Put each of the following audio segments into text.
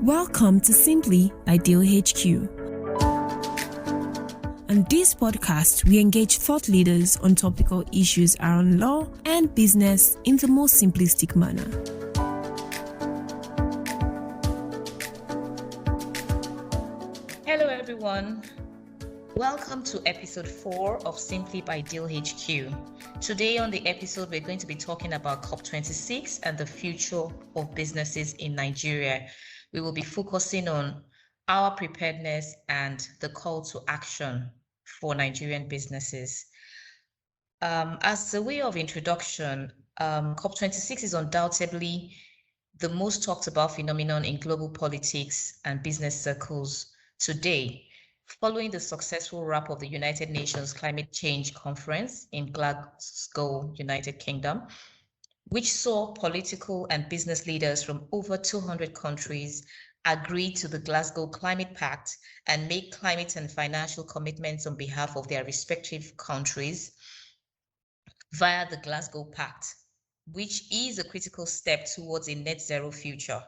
Welcome to Simply by Deal HQ. On this podcast, we engage thought leaders on topical issues around law and business in the most simplistic manner. Hello, everyone. Welcome to episode 4 of Simply by Deal HQ. Today on the episode, we're going to be talking about COP26 and the future of businesses in Nigeria. We will be focusing on our preparedness and the call to action for Nigerian businesses. As a way of introduction, COP26 is undoubtedly the most talked about phenomenon in global politics and business circles today, following the successful wrap of the United Nations Climate Change Conference in Glasgow, United Kingdom, which saw political and business leaders from over 200 countries agree to the Glasgow Climate Pact and make climate and financial commitments on behalf of their respective countries via the Glasgow Pact, which is a critical step towards a net zero future.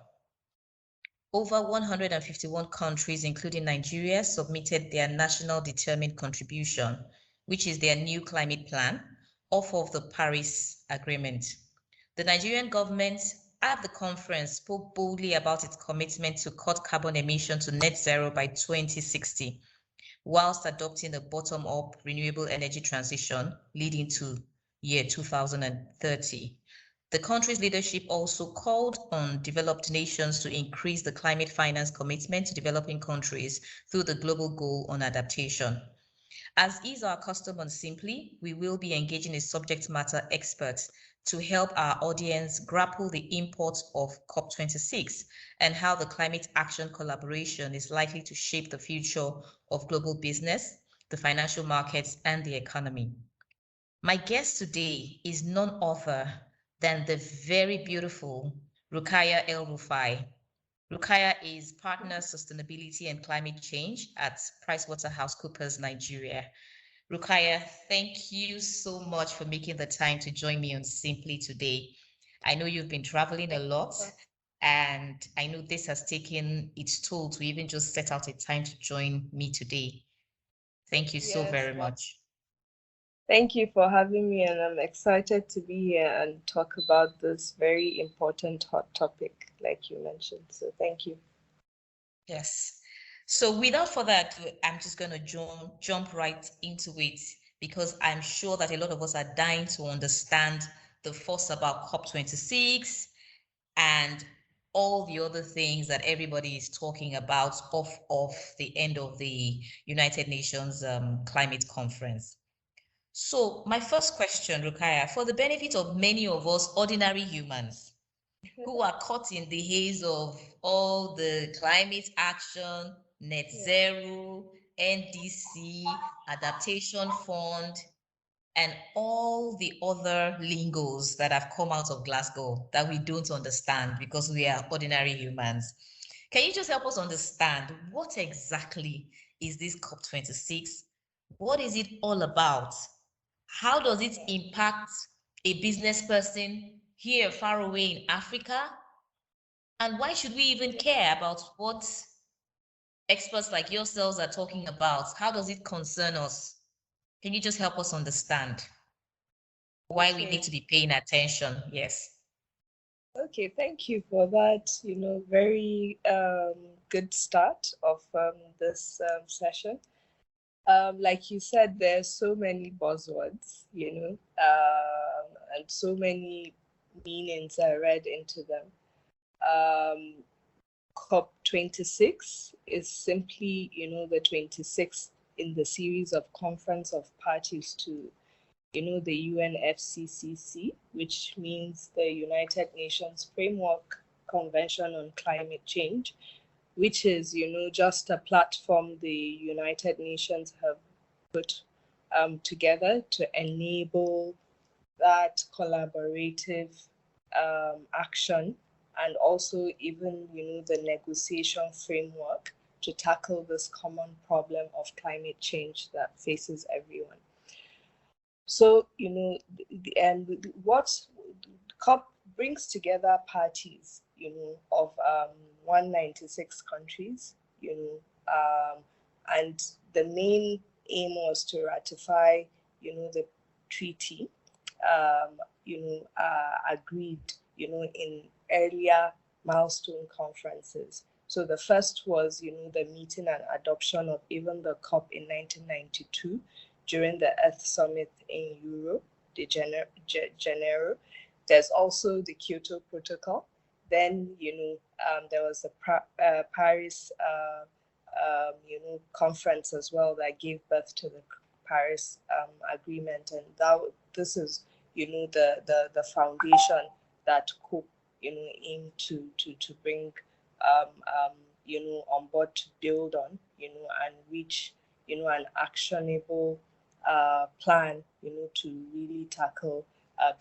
Over 151 countries, including Nigeria, submitted their national determined contribution, which is their new climate plan, off of the Paris Agreement. The Nigerian government at the conference spoke boldly about its commitment to cut carbon emissions to net zero by 2060, whilst adopting a bottom-up renewable energy transition leading to year 2030. The country's leadership also called on developed nations to increase the climate finance commitment to developing countries through the Global Goal on Adaptation. As is our custom on Simply, we will be engaging a subject matter expert to help our audience grapple the import of COP26 and how the climate action collaboration is likely to shape the future of global business, the financial markets, and the economy. My guest today is none other than the very beautiful Rukaya El-Rufai. Rukaya is Partner Sustainability and Climate Change at PricewaterhouseCoopers, Nigeria. Rukaya, thank you so much for making the time to join me on Simply today. I know you've been traveling a lot, and I know this has taken its toll to even just set out a time to join me today. Thank you so very much. Thank you for having me, and I'm excited to be here and talk about this very important hot topic, like you mentioned. So thank you. Yes. So without further ado, I'm just going to jump right into it, because I'm sure that a lot of us are dying to understand the fuss about COP26 and all the other things that everybody is talking about off of the end of the United Nations Climate Conference. So my first question, Rukaya, for the benefit of many of us ordinary humans who are caught in the haze of all the climate action, net zero, NDC, adaptation fund, and all the other lingos that have come out of Glasgow that we don't understand because we are ordinary humans. Can you just help us understand what exactly is this COP26? What is it all about? How does it impact a business person here far away in Africa? And why should we even care about what experts like yourselves are talking about? How does it concern us? Can you just help us understand why we need to be paying attention? Yes. Okay, thank you for that, very good start of this session. Like you said, there's so many buzzwords, and so many meanings I read into them. COP26 is simply, the 26th in the series of conference of parties to, the UNFCCC, which means the United Nations Framework Convention on Climate Change, which is, just a platform the United Nations have put together to enable that collaborative action, and also even, the negotiation framework to tackle this common problem of climate change that faces everyone. So, what COP brings together parties of 196 countries, and the main aim was to ratify, the treaty, agreed, in earlier milestone conferences. So the first was, the meeting and adoption of even the COP in 1992 during the Earth Summit in Europe, de Janeiro. There's also the Kyoto Protocol. Then, there was the Paris, conference as well that gave birth to the Paris Agreement, and this is, the foundation that COPE, aim to bring, on board, to build on, and reach, an actionable plan, to really tackle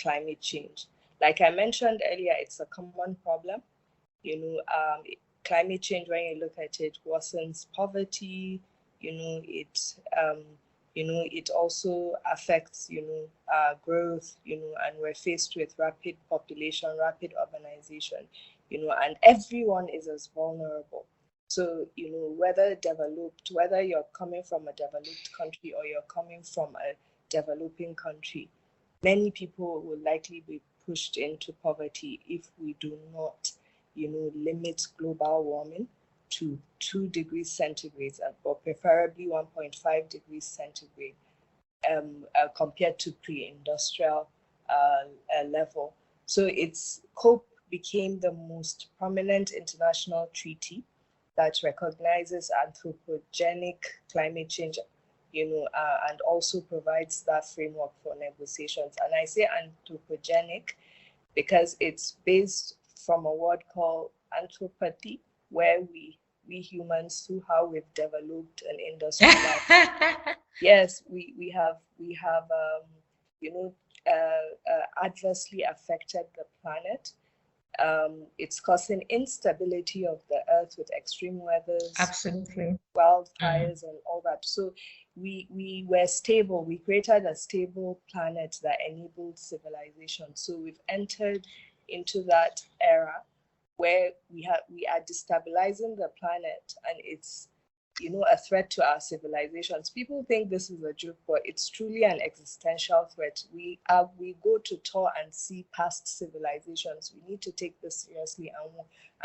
climate change. Like I mentioned earlier, it's a common problem. Climate change, when you look at it, worsens poverty. It also affects, growth, and we're faced with rapid population, rapid urbanization, and everyone is as vulnerable. So, whether you're coming from a developed country or you're coming from a developing country, many people will likely be pushed into poverty if we do not, limit global warming to 2 degrees centigrade, or preferably 1.5 degrees centigrade, compared to pre-industrial level. So COPE became the most prominent international treaty that recognizes anthropogenic climate change, and also provides that framework for negotiations. And I say anthropogenic because it's based from a word called anthropathy, where we humans, through how we've developed an industrialized, yes, we have adversely affected the planet. It's causing instability of the earth with extreme weathers, absolutely, wildfires, and all that. So we were stable. We created a stable planet that enabled civilization. So we've entered into that era where we are destabilizing the planet, and it's, a threat to our civilizations. People think this is a joke, but it's truly an existential threat. We go to tour and see past civilizations. We need to take this seriously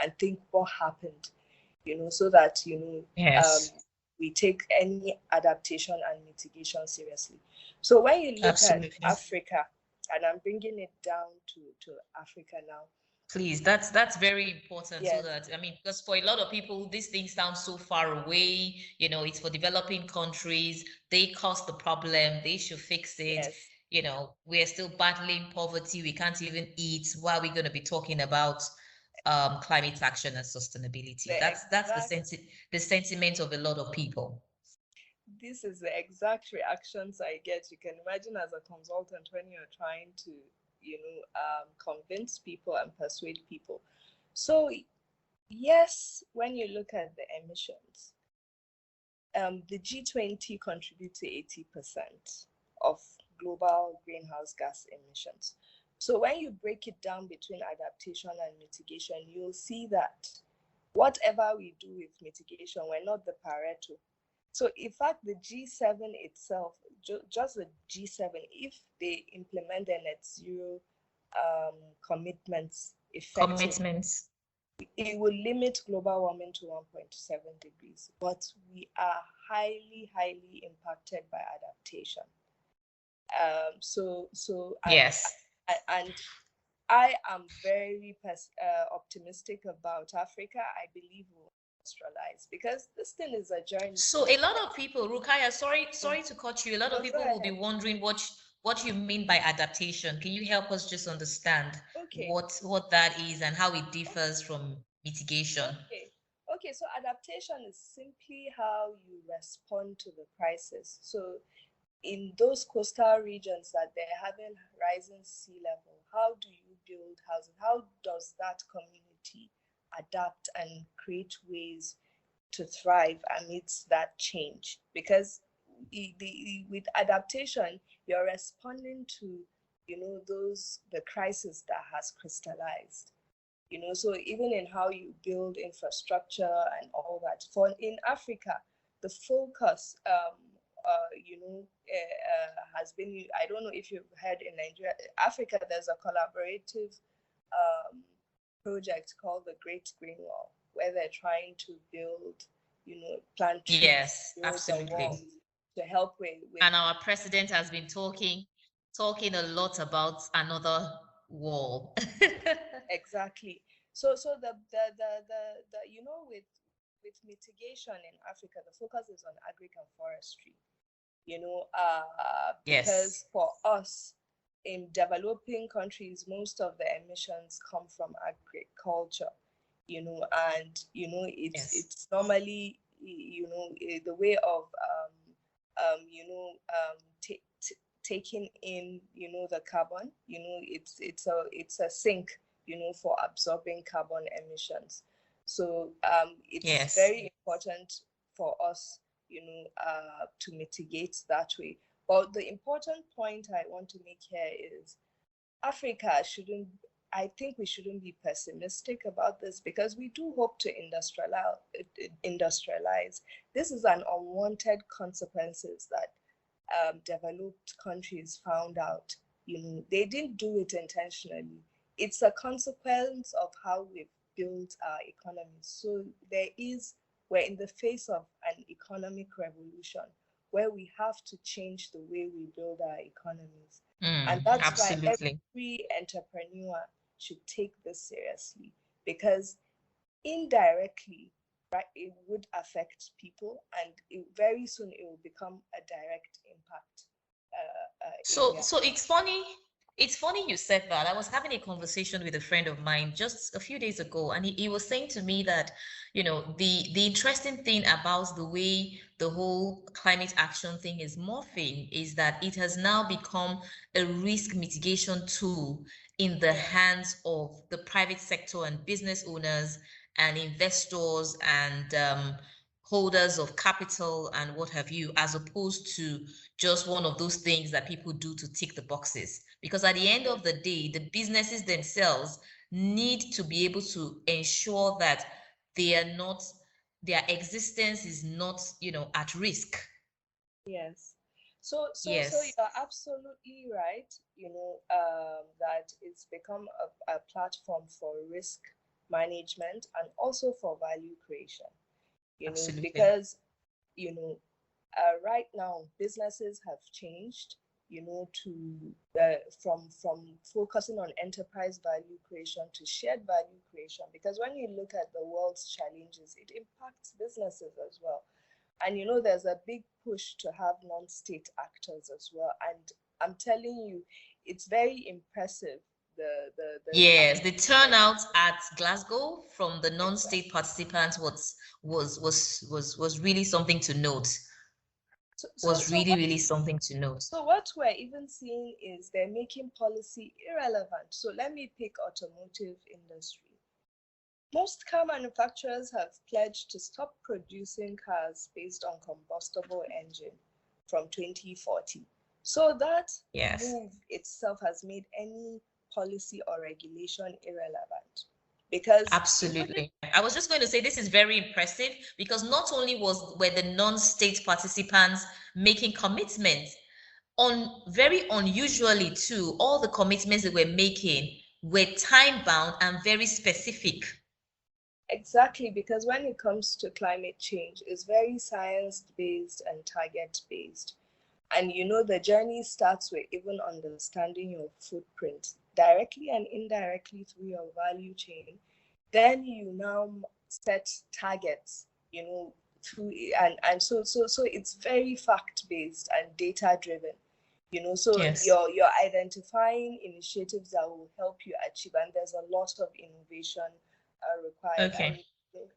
and think what happened, so that, yes, we take any adaptation and mitigation seriously. So when you look absolutely. at Africa, and I'm bringing it down to Africa now. Please, that's very important. Yes. So that, I mean, because for a lot of people, this thing sounds so far away. It's for developing countries. They caused the problem. They should fix it. Yes. We're still battling poverty. We can't even eat. Why are we going to be talking about climate action and sustainability? That's the sentiment of a lot of people. This is the exact reactions I get. You can imagine, as a consultant, when you're trying to, convince people and persuade people. So yes, when you look at the emissions, the G20 contributes to 80% of global greenhouse gas emissions. So when you break it down between adaptation and mitigation, you'll see that whatever we do with mitigation, we're not the Pareto. So in fact, the G7 itself, just the G7, if they implement their net zero commitments effectively, it will limit global warming to 1.7 degrees. But we are highly, highly impacted by adaptation. Yes. And I am very optimistic about Africa. I believe we'll industrialize, because this thing is a journey. So a lot of people, Rukaya, sorry to cut you. A lot of people will be wondering what you mean by adaptation. Can you help us just understand what that is and how it differs from mitigation? Okay, so adaptation is simply how you respond to the crisis. So in those coastal regions that they're having rising sea level, how do you build housing? How does that community adapt and create ways to thrive amidst that change? Because with adaptation, you're responding to, the crisis that has crystallized. So even in how you build infrastructure and all that. For in Africa, the focus, has been, I don't know if you've heard in Nigeria, Africa, there's a collaborative project called the Great Green Wall, where they're trying to build, plant trees, Yes, build a wall absolutely. to help with. And our president has been talking a lot about another wall. Exactly. So with mitigation in Africa, the focus is on agric and forestry. Because Yes. for us in developing countries, most of the emissions come from agriculture. And Yes. it's normally the way of taking in the carbon. It's a sink for absorbing carbon emissions. So it's Yes. very important for us to mitigate that way. But the important point I want to make here is Africa shouldn't, I think we shouldn't be pessimistic about this, because we do hope to industrialize. This is an unwanted consequences that developed countries found out. They didn't do it intentionally. It's a consequence of how we've built our economies. So we're in the face of an economic revolution where we have to change the way we build our economies. And that's why Absolutely. every entrepreneur should take this seriously, because indirectly, right, it would affect people, and very soon it will become a direct impact. So it's funny you said that. I was having a conversation with a friend of mine just a few days ago, and he was saying to me that, the interesting thing about the way the whole climate action thing is morphing is that it has now become a risk mitigation tool in the hands of the private sector and business owners and investors and holders of capital and what have you, as opposed to just one of those things that people do to tick the boxes. Because at the end of the day, the businesses themselves need to be able to ensure that they are not, their existence is not, at risk. Yes. So Yes. you're absolutely right, that it's become a platform for risk management and also for value creation, Absolutely. because, you know, right now businesses have changed, to from focusing on enterprise value creation to shared value creation. Because when you look at the world's challenges, it impacts businesses as well. And there's a big push to have non-state actors as well. And I'm telling you, it's very impressive. The Yes, the turnout at Glasgow from the non-state exactly. participants was really something to note. So so Was so really, what really something to note. so what we're even seeing is they're making policy irrelevant. So let me pick automotive industry. Most car manufacturers have pledged to stop producing cars based on combustible engine from 2040. So that Yes. move itself has made any policy or regulation irrelevant. Because even Absolutely. I was just going to say this is very impressive because not only were the non-state participants making commitments, on very unusually too, all the commitments they were making were time bound and very specific. exactly, because when it comes to climate change, it's very science based and target based. And the journey starts with even understanding your footprint directly and indirectly through your value chain. Then you now set targets, through, and so it's very fact based and data driven. So Yes. you're identifying initiatives that will help you achieve, and there's a lot of innovation required. And Okay.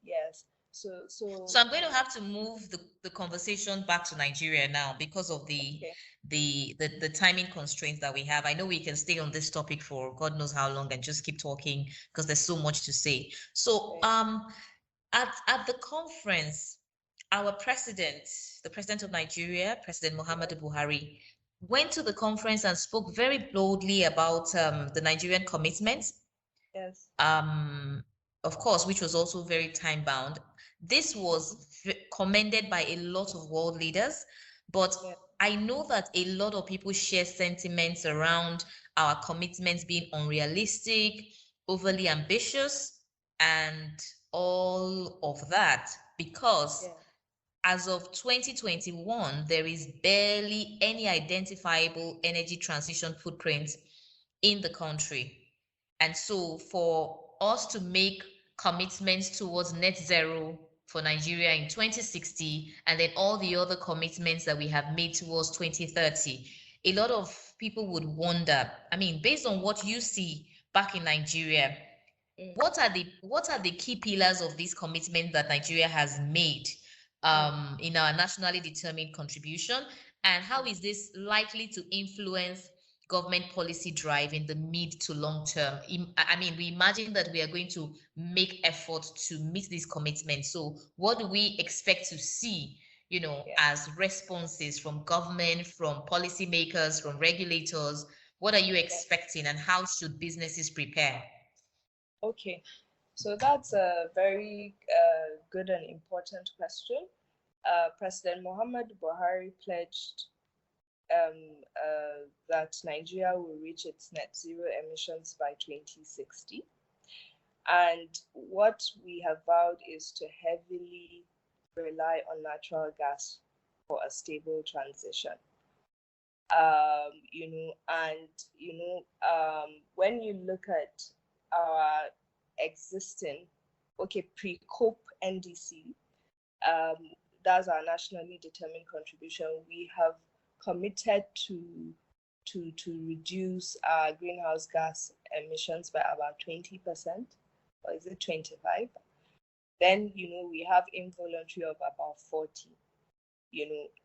yes, so So I'm going to have to move the conversation back to Nigeria now because of okay, the timing constraints that we have. I know we can stay on this topic for God knows how long and just keep talking because there's so much to say. So okay, at the conference, our president, the president of Nigeria, President yeah, Muhammadu Buhari, went to the conference and spoke very boldly about the Nigerian commitments Yes. Of course, which was also very time bound. This was commended by a lot of world leaders, but Yeah. I know that a lot of people share sentiments around our commitments being unrealistic, overly ambitious, and all of that, because Yeah. as of 2021, there is barely any identifiable energy transition footprint in the country. And so, for us to make commitments towards net zero for Nigeria in 2060, and then all the other commitments that we have made towards 2030, a lot of people would wonder, I mean, based on what you see back in Nigeria, Mm. what are the key pillars of this commitment that Nigeria has made in our nationally determined contribution, and how is this likely to influence government policy drive in the mid to long term? I mean, we imagine that we are going to make effort to meet these commitments. So, what do we expect to see? Yeah. As responses from government, from policymakers, from regulators? What are you Yeah. expecting, and how should businesses prepare? Okay. So that's a very good and important question. President Muhammad Buhari pledged that Nigeria will reach its net zero emissions by 2060. And what we have vowed is to heavily rely on natural gas for a stable transition. When you look at our existing, pre-COP NDC, that's our nationally determined contribution. We have committed to reduce our greenhouse gas emissions by about 20%, or is it 25? Then we have involuntary of about 40.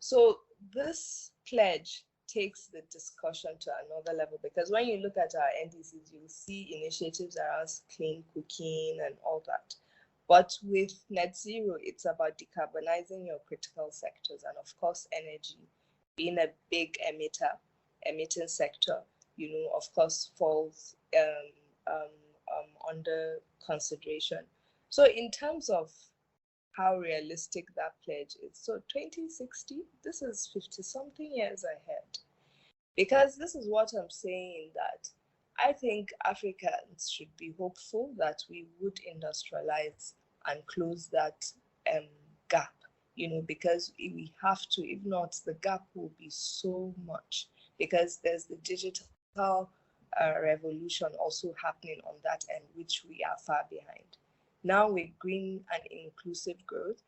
So this pledge takes the discussion to another level, because when you look at our NDCs, you'll see initiatives around clean cooking and all that. But with net zero, it's about decarbonizing your critical sectors, and of course, energy being a big emitting sector, of course, falls under consideration. So in terms of how realistic that pledge is, so 2060, this is 50 something years ahead. Because this is what I'm saying, that I think Africans should be hopeful that we would industrialize and close that gap, because we have to. If not, the gap will be so much, because there's the digital revolution also happening on that end, which we are far behind. Now with green and inclusive growth,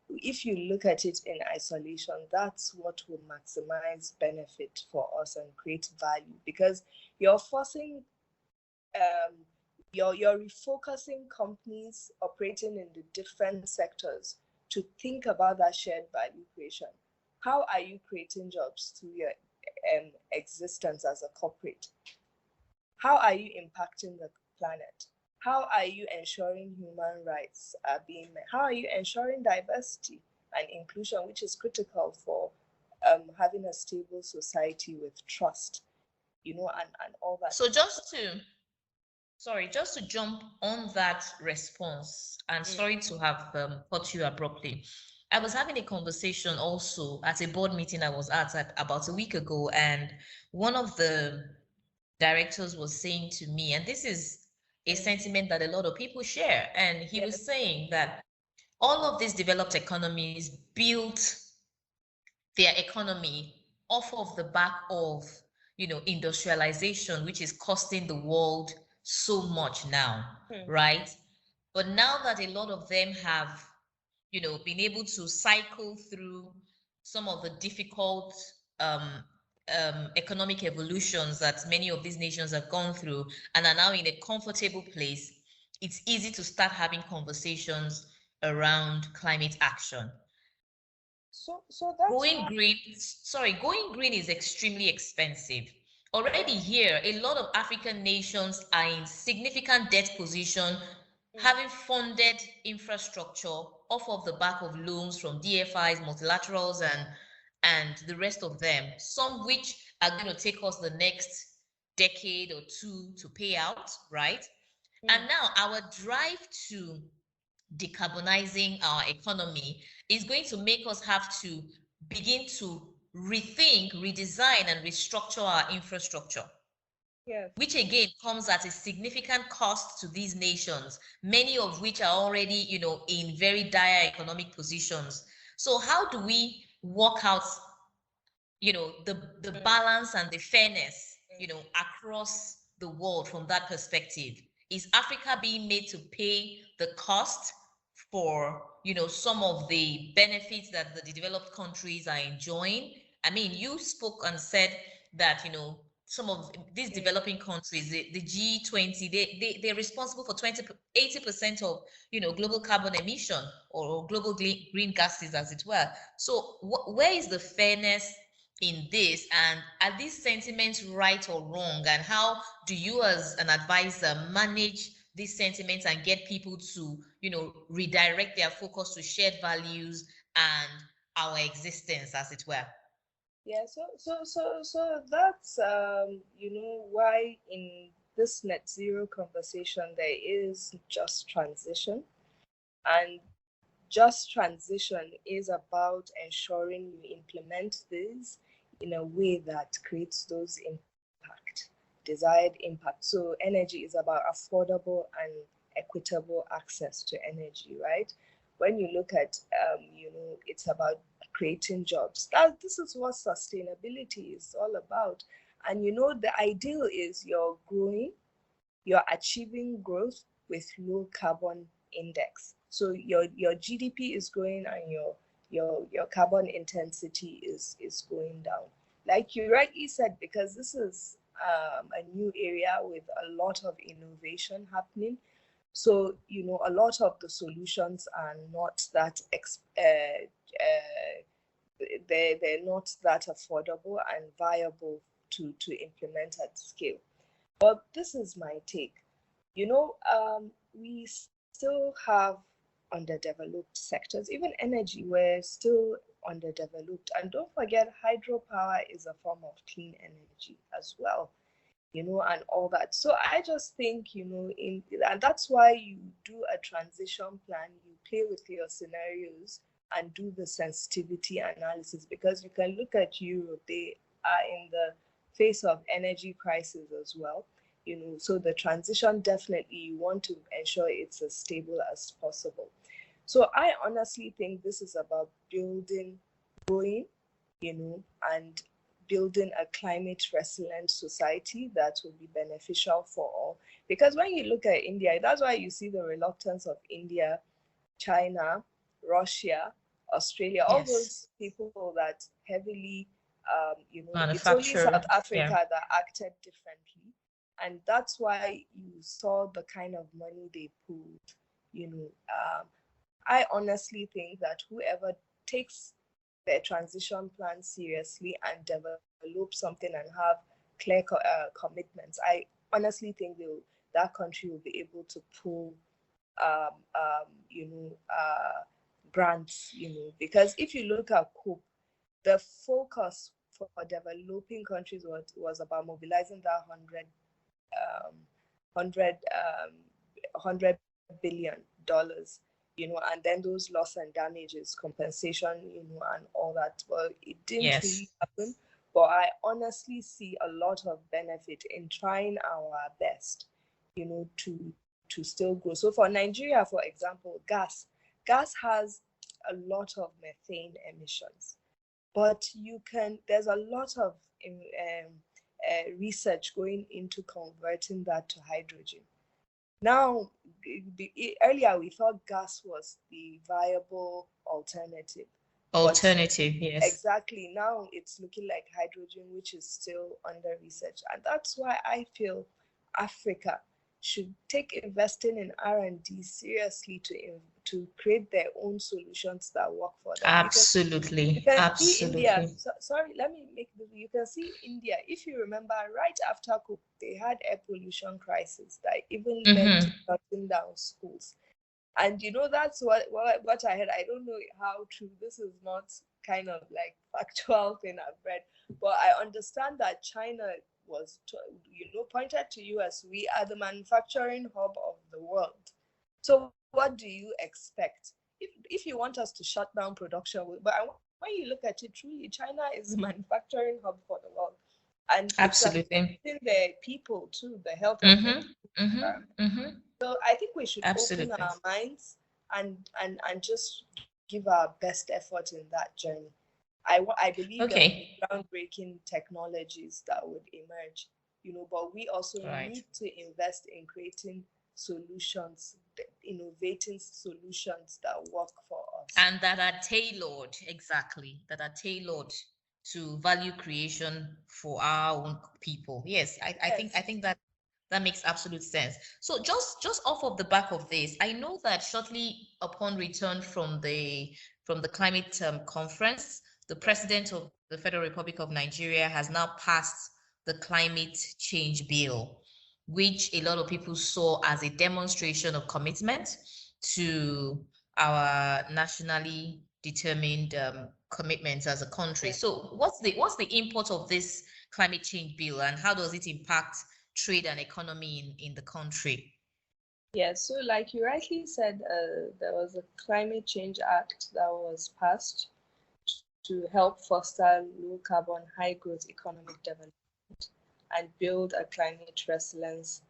if you look at it in isolation, that's what will maximize benefit for us and create value, because you're forcing, you're refocusing companies operating in the different sectors to think about that shared value creation. How are you creating jobs through your existence as a corporate? How are you impacting the planet? How are you ensuring human rights are being met? How are you ensuring diversity and inclusion, which is critical for having a stable society with trust, and all that? So just to jump on that response, and sorry to have cut you abruptly. I was having a conversation also at a board meeting I was at about a week ago, and one of the directors was saying to me, and this is a sentiment that a lot of people share, and he was saying that all of these developed economies built their economy off of the back of industrialization, which is costing the world so much now, right? But now that a lot of them have been able to cycle through some of the difficult economic evolutions that many of these nations have gone through, and are now in a comfortable place, it's easy to start having conversations around climate action. So that's Going green is extremely expensive. Already here, a lot of African nations are in significant debt position, having funded infrastructure off of the back of loans from DFIs, multilaterals, and the rest of them, some which are going to take us the next decade or two to pay out, right? And now our drive to decarbonizing our economy is going to make us have to begin to rethink, redesign, and restructure our infrastructure. Yes. Which again comes at a significant cost to these nations, many of which are already, in very dire economic positions. So how do we work out, the balance and the fairness, across the world from that perspective? Is Africa being made to pay the cost for, some of the benefits that the developed countries are enjoying? I mean, you spoke and said that, some of these developing countries, the G20, they're responsible for 80% of, global carbon emission, or global green gases, as it were. So where is the fairness in this, and are these sentiments right or wrong, and how do you as an advisor manage these sentiments and get people to, redirect their focus to shared values and our existence, as it were? Yeah, so that's why in this net zero conversation there is just transition, and just transition is about ensuring you implement this in a way that creates those desired impact. So energy is about affordable and equitable access to energy, right? When you look at, it's about creating jobs. This is what sustainability is all about. And the ideal is you're achieving growth with low carbon index. So your GDP is growing and your carbon intensity is going down. Like you rightly said, because this is a new area with a lot of innovation happening. So a lot of the solutions are not that they're not that affordable and viable to implement at scale. But this is my take. We still have underdeveloped sectors. Even energy, we're still underdeveloped. And don't forget, hydropower is a form of clean energy as well, and all that. So I just think, and that's why you do a transition plan, you play with your scenarios and do the sensitivity analysis, because you can look at Europe, they are in the face of energy crisis as well. So the transition, definitely you want to ensure it's as stable as possible. So I honestly think this is about growing, and building a climate resilient society that will be beneficial for all. Because when you look at India, that's why you see the reluctance of India, China, Russia, Australia, all those people that heavily, it's only South Africa that acted differently. And that's why you saw the kind of money they pulled. I honestly think that whoever takes their transition plan seriously and develop something and have clear commitments, I honestly think that country will be able to pull grants, because if you look at COPE, the focus for developing countries was about mobilizing that 100 billion dollars, and then those loss and damages compensation, and all that. Well, it didn't really happen, but I honestly see a lot of benefit in trying our best, to still grow. So for Nigeria, for example, gas has a lot of methane emissions, but there's a lot of research going into converting that to hydrogen. Now, earlier we thought gas was the viable alternative. Yes. Exactly. Now it's looking like hydrogen, which is still under research. And that's why I feel Africa should take investing in R&D seriously to create their own solutions that work for them. Absolutely. You can see India. Sorry, let me make this. You can see India. If you remember, right after COVID, they had air pollution crisis that even led to shutting down schools. And that's what I heard. I don't know how true. This is not kind of like factual thing I've read, but I understand that China was, pointed to US. We are the manufacturing hub of the world. So what do you expect? If you want us to shut down production, but when you look at it, truly, China is a manufacturing hub for the world, and it's Absolutely. affecting the people too, the health of the So I think we should open Absolutely. our minds and just give our best effort in that journey. I believe there will be groundbreaking technologies that would emerge, but we also need to invest in creating solutions, innovating solutions that work for us. And that are tailored, that are tailored to value creation for our own people. Yes, I think that makes absolute sense. So just off of the back of this, I know that shortly upon return from the climate conference, the president of the Federal Republic of Nigeria has now passed the climate change bill, which a lot of people saw as a demonstration of commitment to our nationally determined commitments as a country. So what's the import of this climate change bill, and how does it impact trade and economy in the country? Yeah, so like you rightly said, there was a Climate Change Act that was passed to help foster low carbon, high growth economic development and build a climate resilience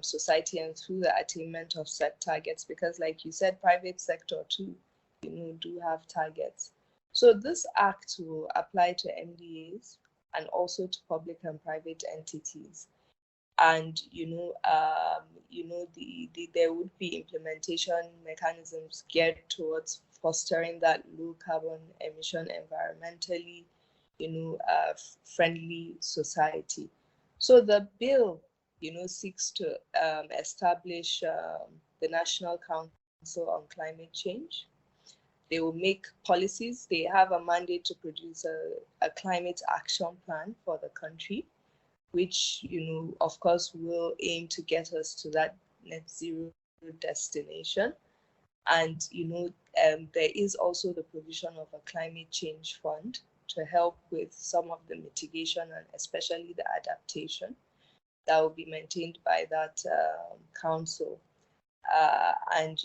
society, and through the attainment of set targets, because like you said, private sector too, do have targets. So this act will apply to MDAs and also to public and private entities. And there would be implementation mechanisms geared towards fostering that low carbon emission, environmentally friendly society. So the bill seeks to establish the National Council on Climate Change. They will make policies. They have a mandate to produce a climate action plan for the country, which, of course, will aim to get us to that net zero destination. And, there is also the provision of a climate change fund to help with some of the mitigation and especially the adaptation that will be maintained by that council. And,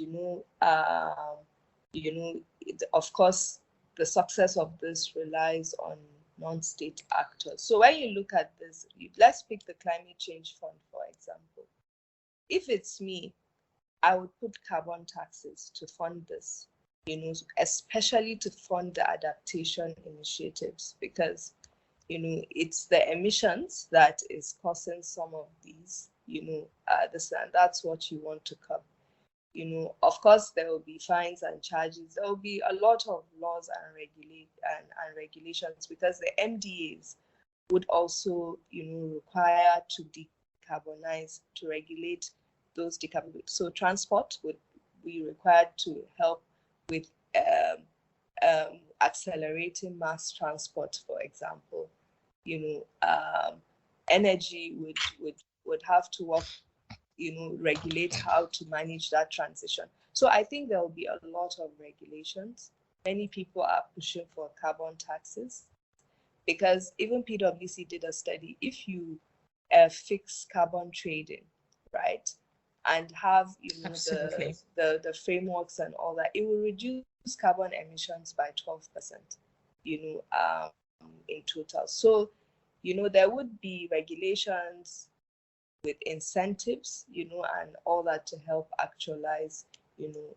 of course, the success of this relies on non-state actors. So when you look at this, let's pick the climate change fund, for example. If it's me, I would put carbon taxes to fund this, especially to fund the adaptation initiatives, because, it's the emissions that is causing some of these, and that's what you want to curb. Of course, there will be fines and charges. There will be a lot of laws and regulations, because the MDAs would also, require to decarbonize, to regulate those decarbonizations. So transport would be required to help with accelerating mass transport, for example. Energy would have to work, regulate how to manage that transition. So I think there will be a lot of regulations. Many people are pushing for carbon taxes, because even PwC did a study. If you fix carbon trading, right, and have the frameworks and all that, it will reduce carbon emissions by 12%, in total. So, there would be regulations with incentives, and all that to help actualize, the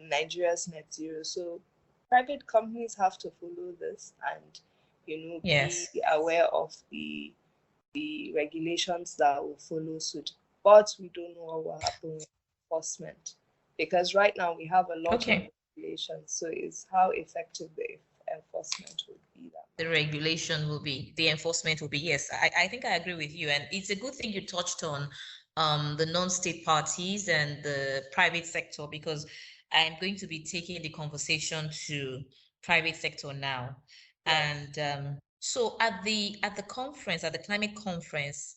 Nigeria's net zero. So private companies have to follow this and, be aware of the regulations that will follow suit. But we don't know what will happen with enforcement, because right now we have a lot of regulations. So it's how effective the enforcement will be. The regulation will be, the enforcement will be. Yes, I think I agree with you. And it's a good thing you touched on the non-state parties and the private sector, because I'm going to be taking the conversation to private sector now. And so at the conference, at the climate conference,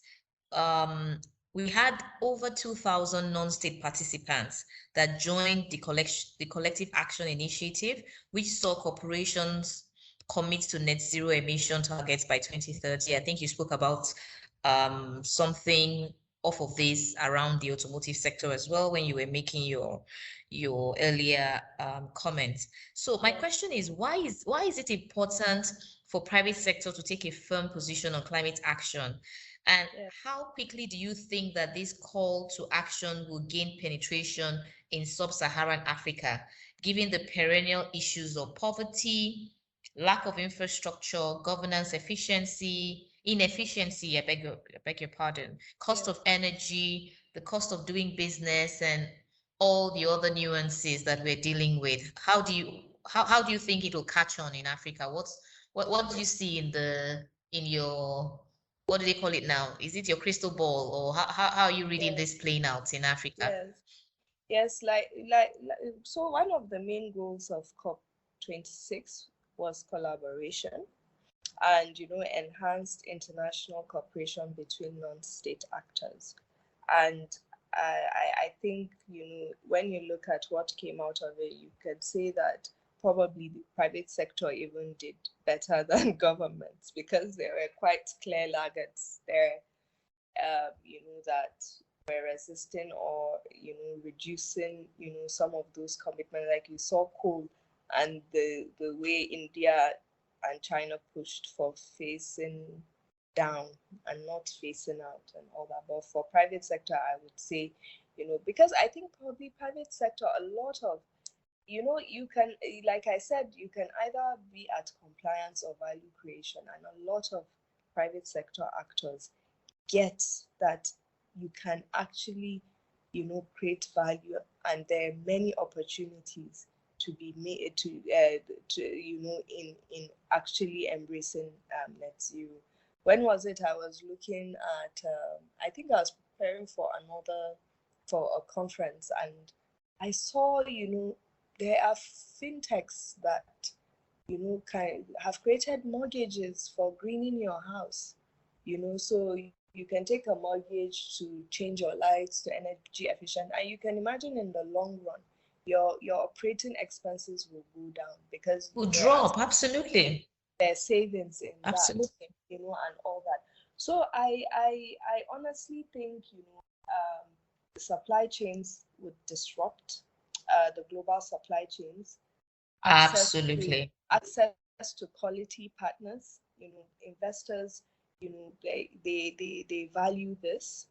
we had over 2,000 non-state participants that joined the collective action initiative, which saw corporations commit to net zero emission targets by 2030. I think you spoke about something off of this around the automotive sector as well when you were making your earlier comments. So my question is, why is it important for private sector to take a firm position on climate action? And how quickly do you think that this call to action will gain penetration in sub-Saharan Africa, given the perennial issues of poverty, lack of infrastructure, governance inefficiency, I beg your pardon, cost of energy, the cost of doing business, and all the other nuances that we're dealing with? How do you think it will catch on in Africa? What do you see in your, what do they call it now? Is it your crystal ball, or how are you reading this playing out in Africa? Yes, so one of the main goals of COP26 was collaboration and, enhanced international cooperation between non-state actors. And I think, when you look at what came out of it, you can say that probably the private sector even did better than governments, because there were quite clear laggards there, that were resisting or, reducing, some of those commitments. Like you saw coal and the way India and China pushed for facing down and not facing out and all that. But for private sector, I would say, because I think probably private sector, a lot of, you can, like I said, you can either be at compliance or value creation, and a lot of private sector actors get that you can actually, create value, and there are many opportunities to be made in actually embracing net zero. When was it? I was looking at, I think I was preparing for a conference, and I saw, there are fintechs that, have created mortgages for greening your house, so you can take a mortgage to change your lights to energy efficient, and you can imagine in the long run, your operating expenses will go down because will drop. Absolutely. There's savings in Absolutely. that, and all that. So I honestly think, the supply chains would disrupt, the global supply chains. Absolutely. Access to quality partners, investors, they value this,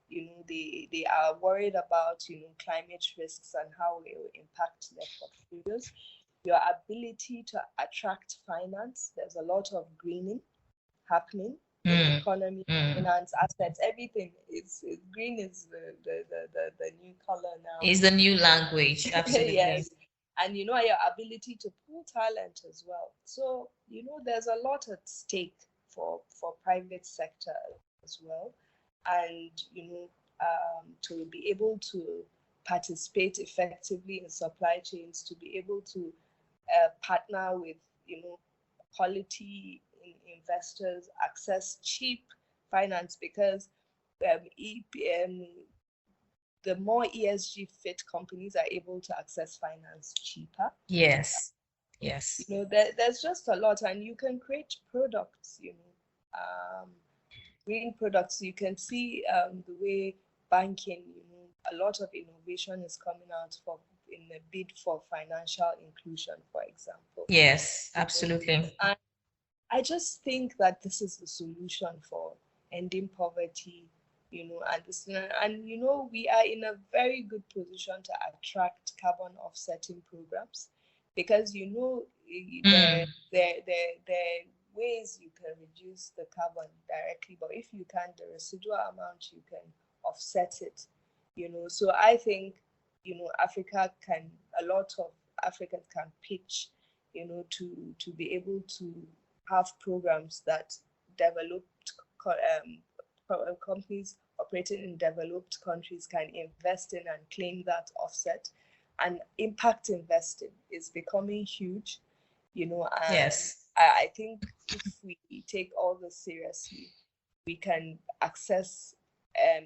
they are worried about, climate risks and how it will impact their portfolios. Your ability to attract finance, there's a lot of greening happening in economy, finance, assets, everything is green. Is the new color now. Is the new language. Absolutely. Yes. And your ability to pull talent as well. So there's a lot at stake for private sector as well, and to be able to participate effectively in supply chains, to be able to partner with quality investors, access cheap finance, because the more ESG fit companies are able to access finance cheaper. Yes. There's just a lot, and you can create products, green products. You can see the way banking, a lot of innovation is coming out in a bid for financial inclusion, for example. Yes, absolutely. And I just think that this is the solution for ending poverty, and we are in a very good position to attract carbon offsetting programs, because there are ways you can reduce the carbon directly, but if you can't, the residual amount, you can offset it. So I think a lot of Africans can pitch, to be able to have programs that developed companies operating in developed countries can invest in and claim that offset. And impact investing is becoming huge, and yes. I think if we take all this seriously, we can access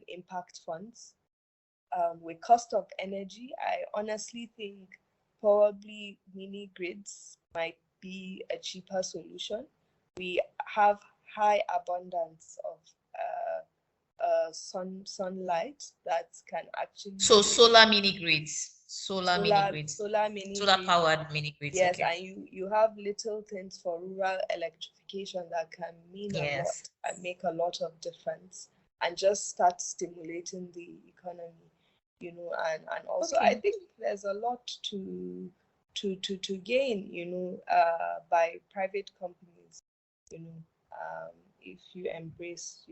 impact funds. With cost of energy, I honestly think probably mini grids might be a cheaper solution. We have high abundance of sunlight that can actually So solar mini grids, solar mini grids, solar mini solar grids. powered mini grids. Yes, Okay. and you have little things for rural electrification that can mean a lot Yes. and make a lot of difference and just start stimulating the economy, and also I Okay. think there's a lot to gain, by private companies, if you embrace,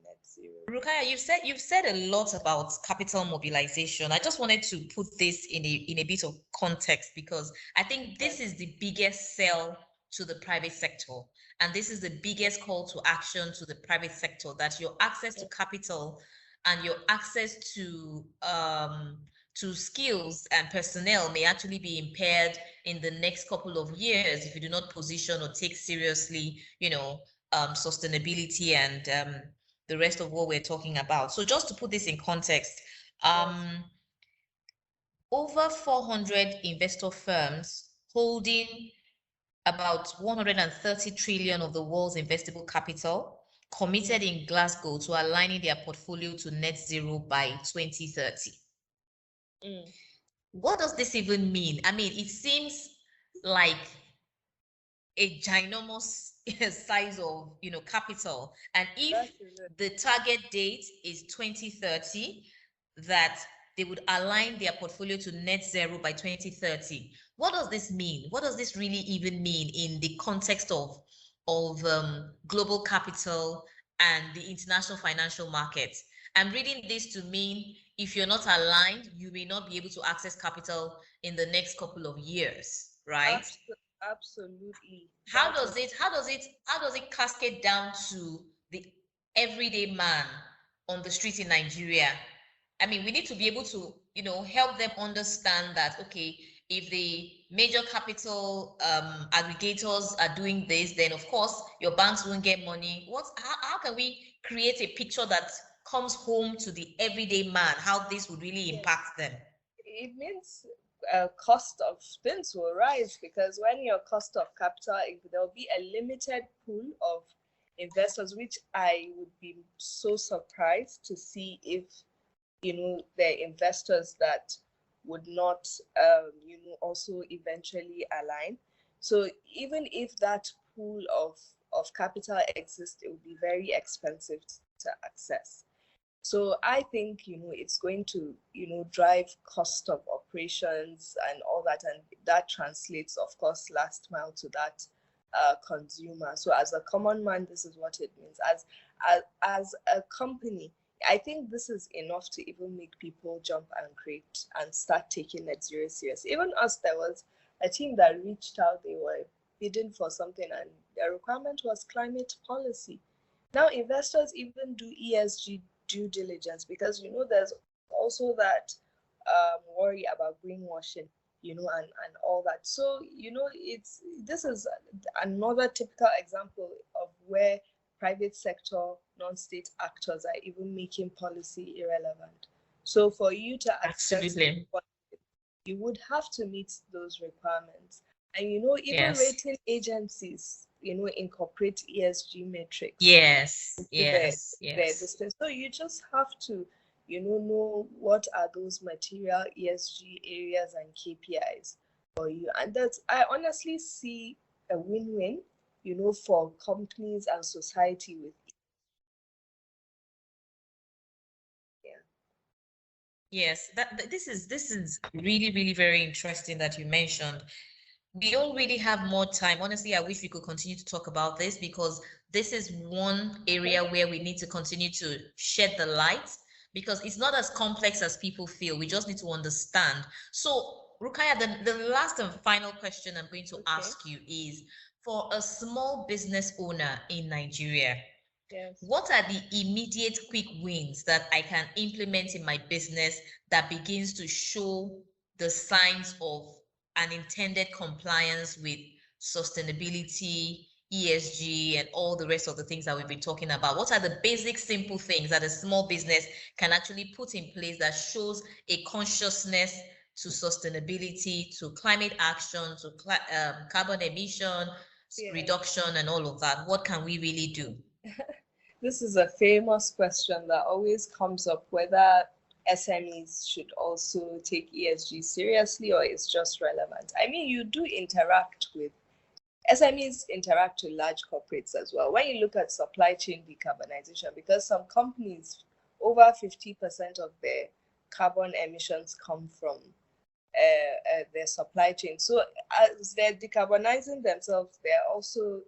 net zero. Rukaya, you've said a lot about capital mobilization. I just wanted to put this in a bit of context because I think this is the biggest sell to the private sector, and this is the biggest call to action to the private sector, that your access to capital and your access to skills and personnel may actually be impaired in the next couple of years if you do not position or take seriously, sustainability and the rest of what we're talking about. So just to put this in context, over 400 investor firms holding about 130 trillion of the world's investable capital committed in Glasgow to aligning their portfolio to net zero by 2030. What does this even mean? I mean, it seems like a ginormous size of capital, and if the target date is 2030, that they would align their portfolio to net zero by 2030. What does this mean? What does this really even mean in the context of global capital and the international financial markets? I'm reading this to mean if you're not aligned, you may not be able to access capital in the next couple of years, right? Absolutely. How does it cascade down to the everyday man on the street in Nigeria? I mean, we need to be able to, help them understand that, okay, if the major capital aggregators are doing this, then of course your banks won't get money. How can we create a picture that comes home to the everyday man, how this would really impact them? It means cost of things will rise, because when your cost of capital, there'll be a limited pool of investors, which I would be so surprised to see if there are investors that would not also eventually align. So even if that pool of capital exists, it would be very expensive to access. So I think, it's going to, drive cost of operations and all that. And that translates, of course, last mile to that consumer. So as a common man, this is what it means. As a company, I think this is enough to even make people jump and create and start taking net zero serious. Even us, there was a team that reached out, they were bidding for something, and their requirement was climate policy. Now investors even do ESG due diligence, because there's also that worry about greenwashing, and all that. So this is another typical example of where private sector non-state actors are even making policy irrelevant. So for you to access, you would have to meet those requirements. And even Yes. rating agencies incorporate ESG metrics. Yes. So you just have to know what are those material ESG areas and KPIs for you. And that's, I honestly see a win-win for companies and society with. Yes, this is really, really very interesting that you mentioned. We don't really have more time. Honestly, I wish we could continue to talk about this, because this is one area where we need to continue to shed the light, because it's not as complex as people feel. We just need to understand. So, Rukaya, the last and final question I'm going to ask you is, for a small business owner in Nigeria, what are the immediate quick wins that I can implement in my business that begins to show the signs of an intended compliance with sustainability, ESG, and all the rest of the things that we've been talking about? What are the basic, simple things that a small business can actually put in place that shows a consciousness to sustainability, to climate action, to carbon emission reduction, and all of that? What can we really do? This is a famous question that always comes up, whether SMEs should also take ESG seriously or it's just relevant. I mean, you do interact with SMEs interact with large corporates as well. When you look at supply chain decarbonization, because some companies, over 50% of their carbon emissions come from their supply chain. So as they're decarbonizing themselves, they're also,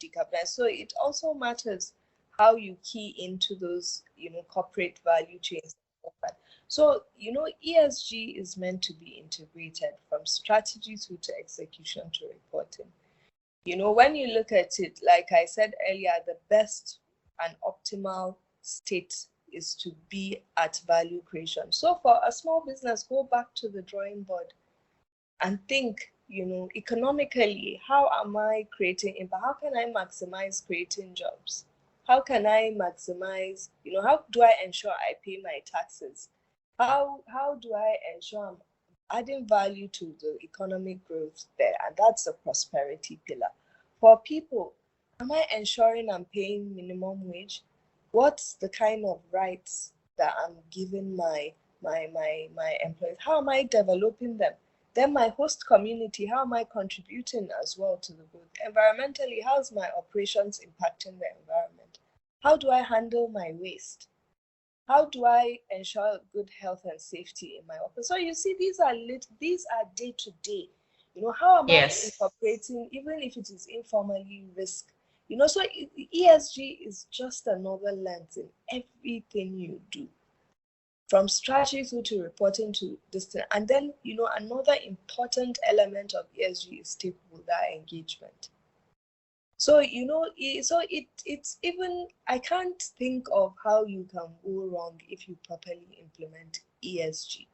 decarbonized. So it also matters how you key into those, corporate value chains. So, ESG is meant to be integrated from strategy through to execution to reporting. When you look at it, like I said earlier, the best and optimal state is to be at value creation. So for a small business, go back to the drawing board and think, economically, how am I creating impact? How can I maximize creating jobs? How can I maximize, how do I ensure I pay my taxes? How do I ensure I'm adding value to the economic growth there? And that's a prosperity pillar. For people, am I ensuring I'm paying minimum wage? What's the kind of rights that I'm giving my employees? How am I developing them? Then my host community, how am I contributing as well to the growth? Environmentally, how's my operations impacting the environment? How do I handle my waste? How do I ensure good health and safety in my office? So you see, these are day to day. How am I incorporating, even if it is informally, risk? So ESG is just another lens in everything you do, from strategy through to reporting to this thing. And then, another important element of ESG is stakeholder engagement. So, it's even, I can't think of how you can go wrong if you properly implement ESG,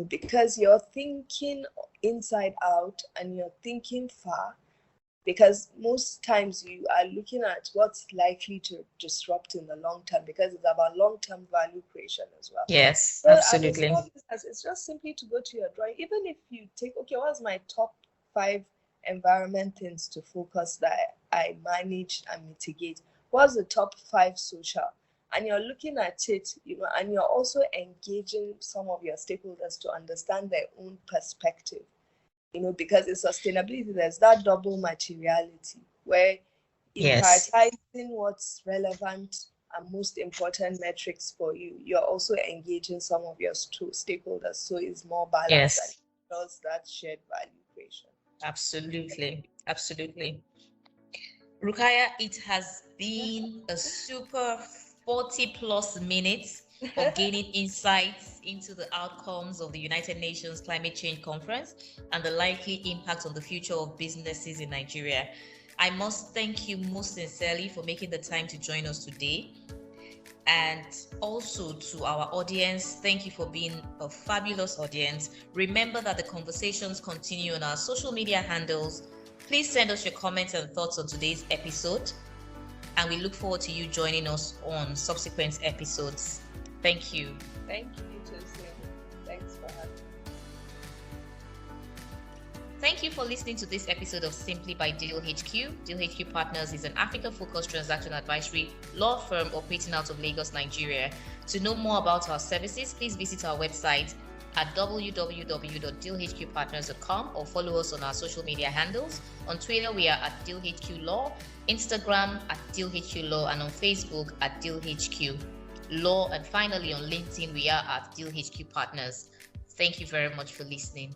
because you're thinking inside out and you're thinking far, because most times you are looking at what's likely to disrupt in the long term, because it's about long-term value creation as well. Yes, so absolutely. As a small business, it's just simply to go to your drawing. Even if you take, okay, what's my top 5 environment things to focus that I manage and mitigate? What's the top 5 social? And you're looking at it, and you're also engaging some of your stakeholders to understand their own perspective. Because in sustainability, there's that double materiality where in prioritizing what's relevant and most important metrics for you, you're also engaging some of your stakeholders, so it's more balanced and does that shared value creation. Absolutely. Rukaya, it has been a super 40 plus minutes of gaining insights into the outcomes of the United Nations Climate Change Conference and the likely impact on the future of businesses in Nigeria. I must thank you most sincerely for making the time to join us today. And also to our audience, thank you for being a fabulous audience. Remember that the conversations continue on our social media handles. Please send us your comments and thoughts on today's episode, and we look forward to you joining us on subsequent episodes. Thank you. Thank you, Tosin. Thanks for having me. Thank you for listening to this episode of Simply by Deal HQ. Deal HQ Partners is an Africa-focused transaction advisory law firm operating out of Lagos, Nigeria. To know more about our services, please visit our website at www.dealhqpartners.com or follow us on our social media handles. On Twitter, we are at DealHQLaw, Instagram at DealHQLaw, and on Facebook at DealHQLaw. And finally, on LinkedIn, we are at Deal HQ Partners. Thank you very much for listening.